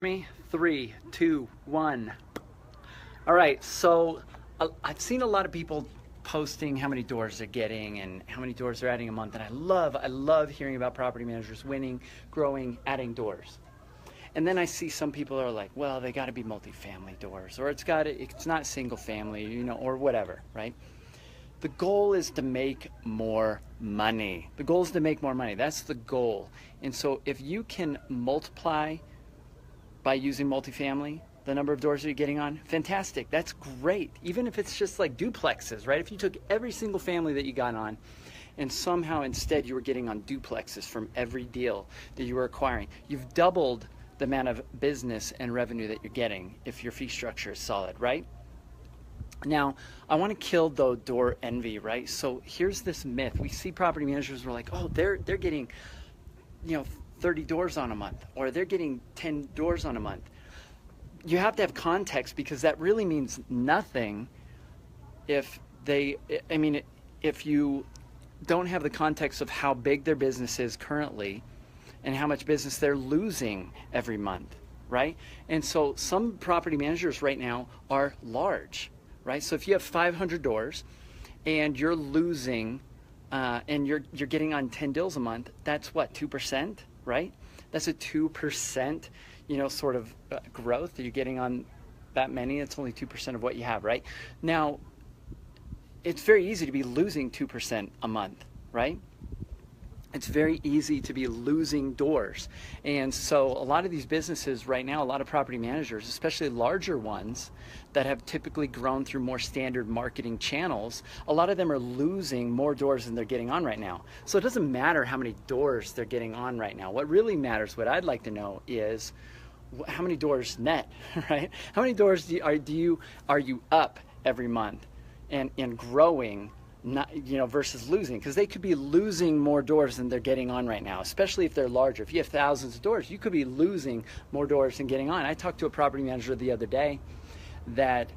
Me? 3, 2, 1. All right, so I've seen a lot of people posting how many doors they're getting and how many doors they're adding a month, and I love hearing about property managers winning, growing, adding doors. And then I see some people are like, well, they got to be multifamily doors, or it's not single family, or whatever, right? The goal is to make more money. The goal is to make more money. That's the goal. And so if you can multiply by using multifamily, the number of doors that you're getting on, fantastic. That's great. Even if it's just like duplexes, right? If you took every single family that you got on and somehow instead you were getting on duplexes from every deal that you were acquiring, you've doubled the amount of business and revenue that you're getting if your fee structure is solid, right? Now, I want to kill the door envy, right? So here's this myth. We see property managers, we're like, oh, they're getting, 30 doors on a month, or they're getting 10 doors on a month. You have to have context, because that really means nothing if you don't have the context of how big their business is currently and how much business they're losing every month, right? And so some property managers right now are large, right? So if you have 500 doors and you're losing and you're getting on 10 deals a month, that's what, 2%, right? That's a 2%, sort of growth that you're getting on that many. It's only 2% of what you have, right? Now, it's very easy to be losing 2% a month, right? It's very easy to be losing doors. And so a lot of these businesses right now, a lot of property managers, especially larger ones that have typically grown through more standard marketing channels, a lot of them are losing more doors than they're getting on right now. So it doesn't matter how many doors they're getting on right now. What really matters, what I'd like to know, is how many doors net, right? How many doors are you up every month and growing, not, versus losing? Because they could be losing more doors than they're getting on right now, especially if they're larger. If you have thousands of doors, you could be losing more doors than getting on. I talked to a property manager the other day that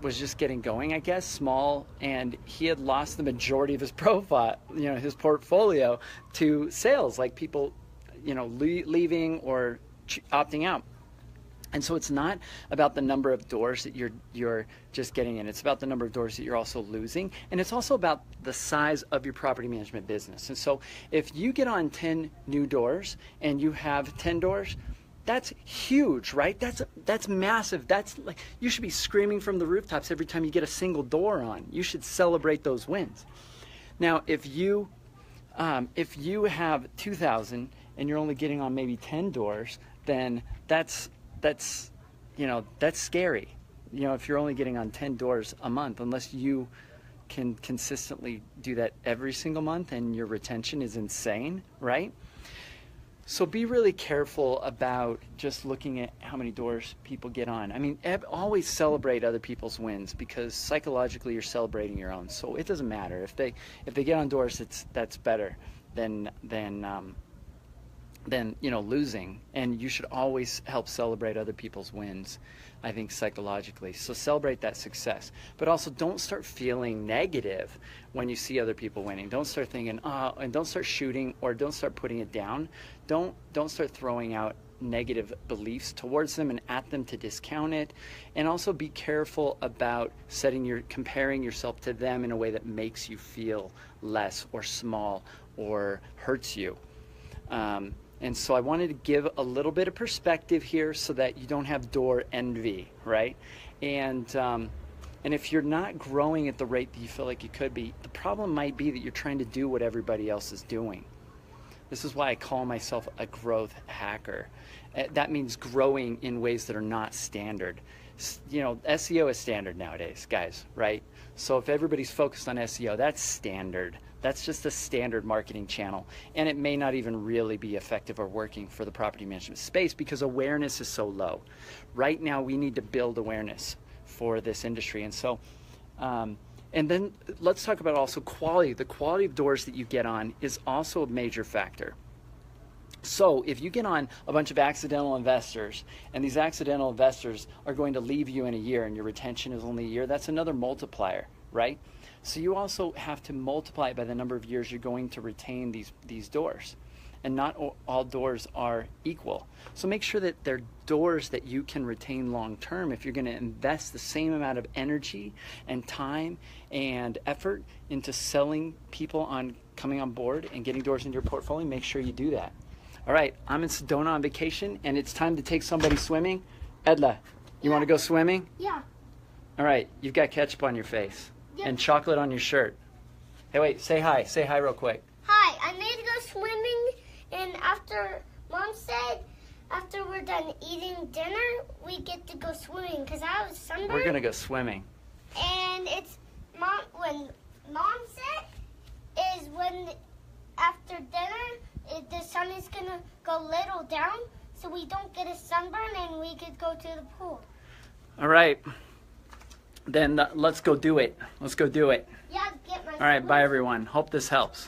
was just getting going, I guess, small, and he had lost the majority of his profile, his portfolio, to sales, like people, leaving or opting out. And so it's not about the number of doors that you're just getting in. It's about the number of doors that you're also losing. And it's also about the size of your property management business. And so if you get on 10 new doors and you have 10 doors, that's huge, right? That's massive. That's like, you should be screaming from the rooftops every time you get a single door on. You should celebrate those wins. Now, if you have 2,000 and you're only getting on maybe 10 doors, then that's scary. If you're only getting on 10 doors a month, unless you can consistently do that every single month and your retention is insane, right? So be really careful about just looking at how many doors people get on. I mean, always celebrate other people's wins, because psychologically you're celebrating your own. So it doesn't matter if they get on doors, that's better than losing. And you should always help celebrate other people's wins, I think, psychologically. So celebrate that success, but also don't start feeling negative when you see other people winning. Don't start thinking, and don't start shooting, or don't start putting it down. Don't start throwing out negative beliefs towards them and at them to discount it. And also be careful about comparing yourself to them in a way that makes you feel less or small or hurts you. And so I wanted to give a little bit of perspective here so that you don't have door envy, right? And if you're not growing at the rate that you feel like you could be, the problem might be that you're trying to do what everybody else is doing. This is why I call myself a growth hacker. That means growing in ways that are not standard. SEO is standard nowadays, guys, right? So if everybody's focused on SEO, that's standard. That's just a standard marketing channel, and it may not even really be effective or working for the property management space because awareness is so low. Right now, we need to build awareness for this industry. And so, and then let's talk about also quality. The quality of doors that you get on is also a major factor. So if you get on a bunch of accidental investors, and these accidental investors are going to leave you in a year and your retention is only a year, that's another multiplier, right? So you also have to multiply it by the number of years you're going to retain these doors. and not all doors are equal. So make sure that they're doors that you can retain long term. If you're going to invest the same amount of energy and time and effort into selling people on coming on board and getting doors into your portfolio, make sure you do that. All right, I'm in Sedona on vacation, and it's time to take somebody swimming. Edla, you want to go swimming? Yeah. All right, you've got ketchup on your face Yep. and chocolate on your shirt. Hey, wait, say hi. Say hi real quick. Hi, I need to go swimming, and after Mom said, after we're done eating dinner, we get to go swimming because I was sunburned. We're going to go swimming. And it's when Mom said is when after dinner, the sun is going to go little down so we don't get a sunburn and we could go to the pool. All right. Then let's go do it. Let's go do it. Yeah, get my All right, bye everyone. Hope this helps.